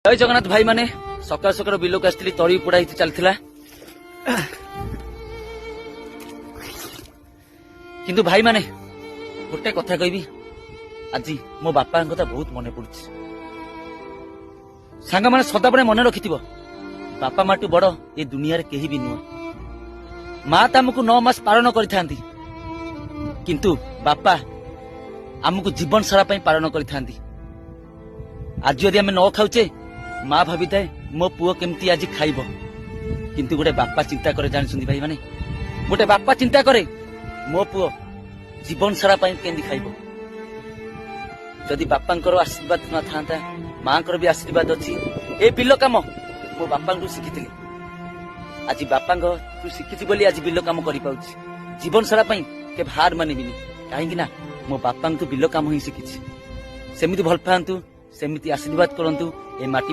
जय जगन्नाथ भाई माने सकाल सकाल बिलक आसती तड़ी पोड़ा चलता किंतु भाई माने गोटे कथा कहबी आज मो बापा कथा बहुत मन पड़ुछ सांग मैंने सदाबले मन रखि बापा माटू बड़ ए दुनिया रे केही भी नुह माँ तो आमको 9 मास पालन करिथांती किंतु बापा आमको जीवन सारा पालन करिथांती आज यदि आम न खाऊचे माँ भाभी थाए मो पुओ केमती आज खाइब किंतु गोटे बापा चिंता करे जानछुंती भाई माने गोटे बापा चिंता करे मो पुओ जीवन सारा केमती खाइब जदि बापांकर आशीर्वाद न था माँ भी आशीर्वाद अच्छी ए बिल काम मो बापा शिखी आज बापा तू शिखी बोली आज बिल काम कर जीवन सारा के हार मानबिनी कहीं मो बापा तू बिल काम ही शिखी सेमती भल पातु सेमती आशीर्वाद करंतु ए माटी